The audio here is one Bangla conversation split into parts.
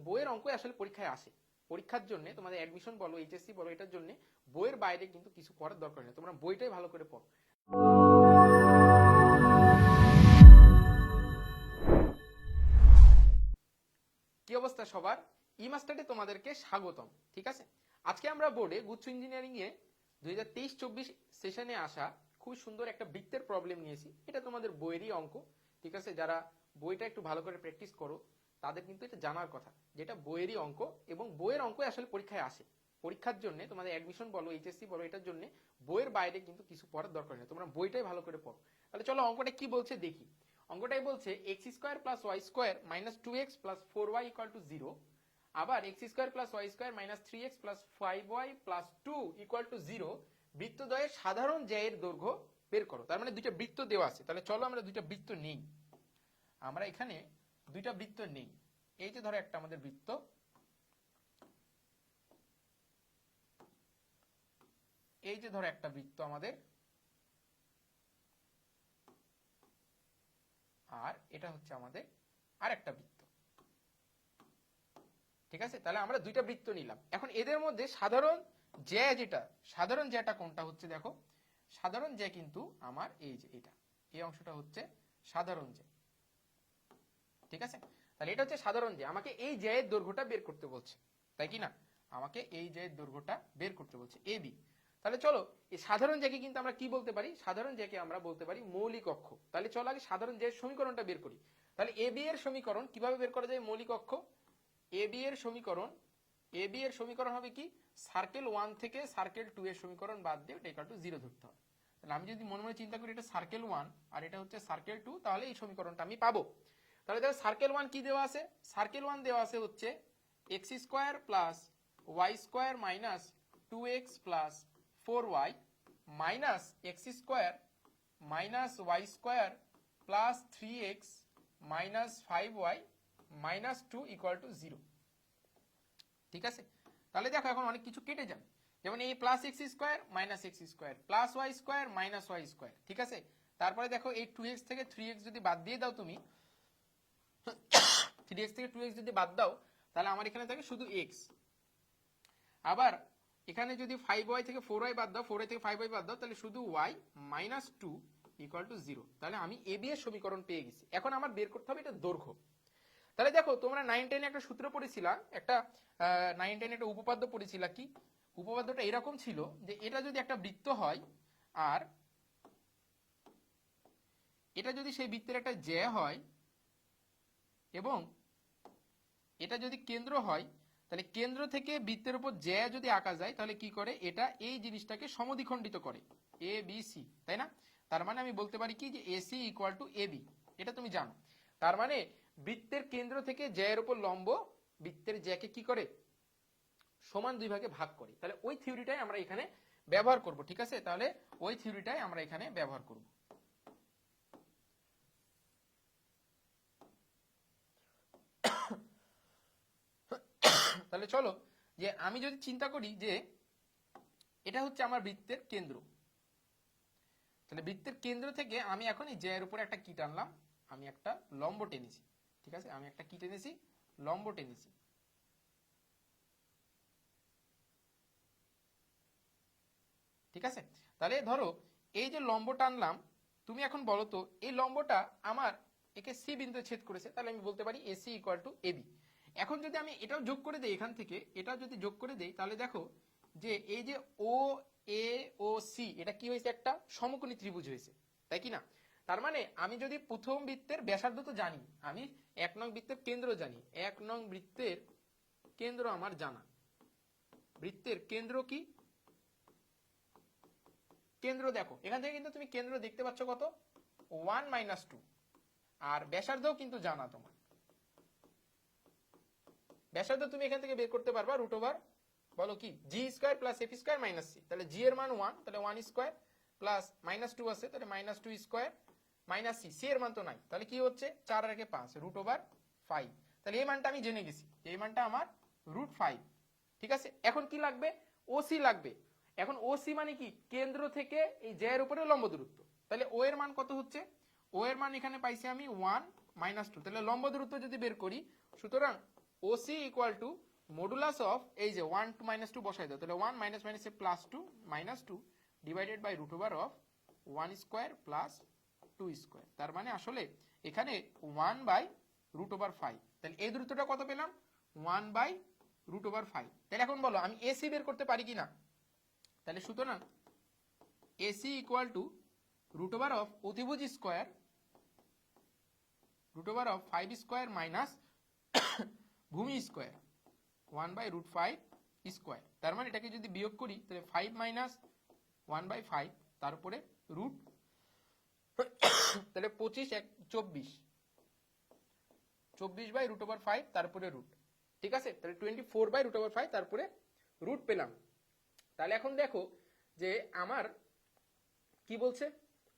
বইয়ের অঙ্ক আসলে পরীক্ষায় আসে। পরীক্ষার জন্য তোমাদের অ্যাডমিশন বলো, এইচএসসি বলো, এটার জন্য বইয়ের বাইরে কিন্তু কিছু করার দরকার নেই, তোমরা বইটাই ভালো করে পড়ো। কি অবস্থা সবার? ই মাস্টারে তোমাদেরকে স্বাগতম। ঠিক আছে, আজকে আমরা বোর্ডে গুচ্ছ ইঞ্জিনিয়ারিং এ 2023-24 সেশনে আসা খুব সুন্দর একটা বৃত্তের প্রবলেম নিয়েছি। এটা তোমাদের বইয়েরই অঙ্ক। ঠিক আছে, যারা বইটা একটু ভালো করে প্র্যাকটিস করো তাদের কিন্তু এটা জানার কথা, যেটা বইয়েরই অঙ্ক এবং বইয়ের অঙ্ক আসলে পরীক্ষায় আসে। পরীক্ষার জন্য তোমাদের অ্যাডমিশন বলো, এইচএসসি বলো, এটার জন্য বইয়ের বাইরে কিন্তু কিছু পড়ার দরকার নেই, তোমরা বইটাই ভালো করে পড়ো। তাহলে চলো অঙ্কটা কি বলছে দেখি। অঙ্কটাই বলছে x square plus y square minus 2x plus 4y equal to 0, আবার x square plus y square minus 3x plus 5y plus 2 equal to 0 বৃত্তদ্বয়ের সাধারণ জ্যায়ের দৈর্ঘ্য বের করো। তার মানে দুইটা বৃত্ত দেওয়া আছে, তাহলে চলো আমরা দুইটা বৃত্ত নেই। আমরা এখানে দুইটা বৃত্ত নেই। এই যে ধরো একটা আমাদের বৃত্ত, এই যে ধরো একটা বৃত্ত আমাদের, আর এটা হচ্ছে আমাদের আরেকটা বৃত্ত। ঠিক আছে, তাহলে আমরা দুইটা বৃত্ত নিলাম। এখন এদের মধ্যে সাধারণ জ্যা যেটা, সাধারণ জ্যাটা কোনটা হচ্ছে দেখো, সাধারণ জ্যা কিন্তু আমার এই যে এটা, এই অংশটা হচ্ছে সাধারণ জ্যা। ঠিক আছে, তাহলে এটা হচ্ছে সাধারণ জ্যা, আমাকে এই জ্যায়ের দৈর্ঘ্যটা বের করতে বলছে, তাই কি না? আমাকে এই জ্যায়ের দৈর্ঘ্যটা বের করতে বলছে এবি। তাহলে চলো এই সাধারণ জ্যাকে কিন্তু আমরা কি বলতে পারি, সাধারণ জ্যাকে আমরা বলতে পারি মৌলিক অক্ষ। তাহলে চলো আগে সাধারণ জ্যায়ের সমীকরণটা বের করি। তাহলে এবি এর সমীকরণ কিভাবে বের করা যায় মৌলিক অক্ষ? এবি এর সমীকরণ হবে কি, সার্কেল 1 থেকে সার্কেল 2 এর সমীকরণ বাদ দিয়ে এটা ইকুয়াল টু 0 ধরতে হবে। তাহলে আমি যদি মনে মনে চিন্তা করি এটা সার্কেল 1 আর এটা হচ্ছে সার্কেল 2, তাহলে এই সমীকরণটা আমি পাবো। তাহলে দেখো সার্কেল 1 কি দেওয়া আছে, সার্কেল 1 দেওয়া আছে হচ্ছে x square plus y square minus 2x plus 4y minus x square minus y square plus 3x minus 5y minus 2 equal to 0। ঠিক আছে, তাহলে দেখো এখন অনেক কিছু কেটে যাবে, যেমন এই plus x square minus x square plus y square minus y square. ঠিক আছে, তারপরে দেখো এই 2x থেকে 3x যদি বাদ দিয়ে দাও তুমি, 3x থেকে 2x যদি বাদ দাও তাহলে আমার এখানে থাকে শুধু x। আবার এখানে যদি 5y থেকে 4y বাদ দাও, 4y থেকে 5y বাদ দাও, তাহলে শুধু y মাইনাস 2 ইকুয়াল টু 0। তাহলে আমি এবি এর সমীকরণ পেয়ে গেছি। এখন আমার বের করতে হবে এটা দৈর্ঘ্য। তাহলে দেখো তোমরা 9-10 একটা সূত্র পড়েছিলা, একটা 9-10 একটা উপপাদ্য পড়েছিলা। কি উপপাদ্যটা এরকম ছিল যে এটা যদি একটা বৃত্ত হয় আর এটা যদি সেই বৃত্তের একটা জ্যা হয় এবং এটা যদি কেন্দ্র হয়, তাহলে কেন্দ্র থেকে বৃত্তের উপর জ্যা যদি আঁকা যায় তাহলে কি করে, এটা এই জিনিসটাকে সমদ্বিখণ্ডিত করে এ বি সি, তাই না? তার মানে আমি বলতে পারি কি যে এসি ইকুয়াল টু এবি, এটা তুমি জানো। তার মানে বৃত্তের কেন্দ্র থেকে জ্যায়ের উপর লম্ব বৃত্তের জ্যাকে কি করে, সমান দুই ভাগে ভাগ করে। তাহলে ওই থিওরিটাই আমরা এখানে ব্যবহার করব। ঠিক আছে, তাহলে ওই থিওরিটাই আমরা এখানে ব্যবহার করব। তাহলে চলো যে আমি যদি চিন্তা করি যে এটা হচ্ছে আমার বৃত্তের কেন্দ্র, তাহলে বৃত্তের কেন্দ্র থেকে আমি এখন এই জ্যায়ের উপরে একটা কি টানলাম, আমি একটা লম্ব টেনেছি। ঠিক আছে, আমি একটা কি টেনেছি, লম্ব টেনেছি। ঠিক আছে, তাহলে ধরো এই যে লম্ব টানলাম, তুমি এখন বলো তো এই লম্বটা আমার একে সি বিন্দুতে ছেদ করেছে, তাহলে আমি বলতে পারি এসি ইকুয়াল টু এবি। এখন যদি আমি এটাও যোগ করে দেই, এখান থেকে এটা যদি যোগ করে দেই, তাহলে দেখো যে এই যে ও এ ও সি এটা কি হয়েছে, একটা সমকোণী ত্রিভুজ হয়েছে, তাই কি না? তার মানে আমি যদি প্রথম বৃত্তের ব্যাসার্ধ তো জানি, আমি 1 নং বৃত্তের কেন্দ্র জানি, 1 নং বৃত্তের কেন্দ্র আমার জানা। বৃত্তের কেন্দ্র কি, কেন্দ্র দেখো এখান থেকে কিন্তু তুমি কেন্দ্র দেখতে পাচ্ছ কত, 1 মাইনাস 2। আর ব্যাসার্ধও কিন্তু জানা তোমার, ব্যাসার্ধ তুমি এখান থেকে বের করতে পারবা রুট ওভার বলো কি G square plus F square minus C. তাহলে জি এর মান 1, তাহলে 1 স্কোয়ার প্লাস মাইনাস 2 আছে, তাহলে minus 2 square minus c, c এর মান তো নাই, তাহলে কি হচ্ছে 4 আর 5 রুট ওভার 5। তাহলে এই মানটা আমি জেনে গেছি, এই মানটা আমার রুট 5। ঠিক আছে, এখন কি লাগবে, ওসি লাগবে। এখন ওসি মানে কি, কেন্দ্র থেকে এই জ্যায়ের উপরে লম্ব দূরত্ব। তাহলে ও এর মান কত হচ্ছে, ও এর মান এখানে পাইছি আমি 1 মাইনাস 2। তাহলে লম্ব দূরত্ব যদি বের করি, সুতরাং OC equal to modulus of এই যে 1 2 -2 বসাই দাও, তাহলে 1 মাইনাস মাইনাসে plus 2 -2 divided by root over of 1 square plus 2 square. তার মানে আসলে এখানে 1 বাই রুট ওভার 5, তাহলে এই দূরত্বটা কত পেলাম? 1 বাই রুট ওভার 5। তাহলে এখন বলো আমি এসি বের করতে পারি কিনা? তাহলে সুতরাং AC equal to root over of অতিভুজ square root over of 5 square minus ভূমি স্কোয়ার 1 বাই রুট 5 স্কোয়ার। তার মানে এটাকে যদি বিয়োগ করি তাহলে 5 মাইনাস 1 বাই 5 তার উপরে রুট, তাহলে 25 24 24 বাই রুট ওভার 5 তারপরে রুট। ঠিক আছে, তাহলে 24 বাই রুট ওভার 5 তারপরে রুট পেলাম। তাহলে এখন দেখো যে আমার কি বলছে,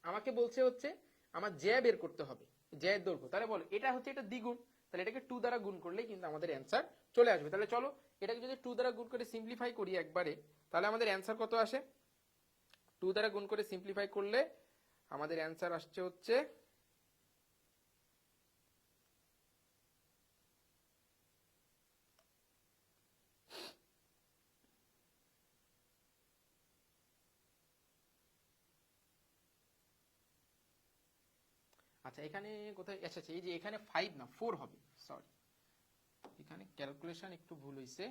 আমাকে বলছে হচ্ছে আমার জ্যা বের করতে হবে, জ্যায়ের দৈর্ঘ্য। তাহলে বলো এটা হচ্ছে এটা দ্বিগুণ, তাহলে এটাকে 2 দ্বারা গুণ করলেই কিন্তু আমাদের অ্যান্সার চলে আসবে। তাহলে চলো এটাকে যদি 2 দ্বারা গুণ করে সিম্পলিফাই করি একবারে, তাহলে আমাদের অ্যান্সার কত আসে? 2 দ্বারা গুণ করে সিম্পলিফাই করলে আমাদের অ্যান্সার আসছে হচ্ছে আচ্ছা এখানে কোথায়, আচ্ছা এই যে এখানে 5 না 4 হবে, সরি এখানে ক্যালকুলেশন একটু ভুল হয়েছে।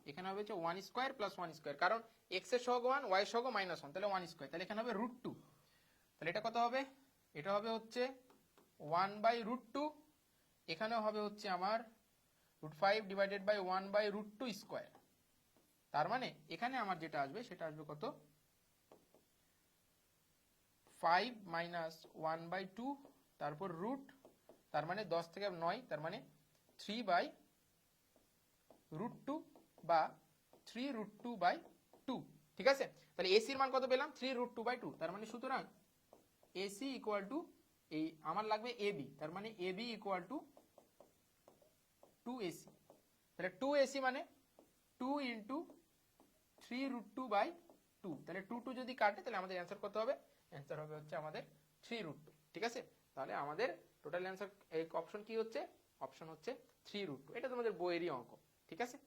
এখানে হবে হচ্ছে 1 স্কোয়ার প্লাস 1 স্কোয়ার, কারণ এক্স এর সহগ 1 ওয়াই সহগ -1, তাহলে 1 স্কোয়ার, তাহলে এখানে হবে রুট 2। তাহলে এটা কত হবে? এটা হবে হচ্ছে 1 বাই রুট 2, এখানেও হবে হচ্ছে আমার root 5 divided by 1 by root 2 square. তার মানে এখানে আমার যেটা আসবে সেটা আসবে কত? 5 মাইনাস 1 বাই 2 তারপর রুট, তার মানে 10 থেকে 9, তার মানে 3 বাই রুট 2 বা 3 রুট 2 বাই 2। ঠিক আছে, তাহলে এসির মান কত পেলাম? 3 রুট 2 বাই 2। তার মানে সুতরাং এসি ইকুয়াল টু এই আমার লাগবে এবি, তার মানে এবি ইকুয়াল টু 2 এসি। তাহলে 2 এসি মানে 2 ইন্টু 3 রুট 2 বাই 2, তাহলে 2 2 যদি কাটে তাহলে আমাদের অ্যান্সার কত হবে? অ্যান্সার হবে হচ্ছে আমাদের 3 রুট 2। ঠিক আছে, তাহলে আমাদের টোটাল অ্যান্সার এই অপশন কি হচ্ছে? অপশন হচ্ছে 3 রুট 2। এটা তোমাদের বইয়েরই অঙ্ক। ঠিক আছে।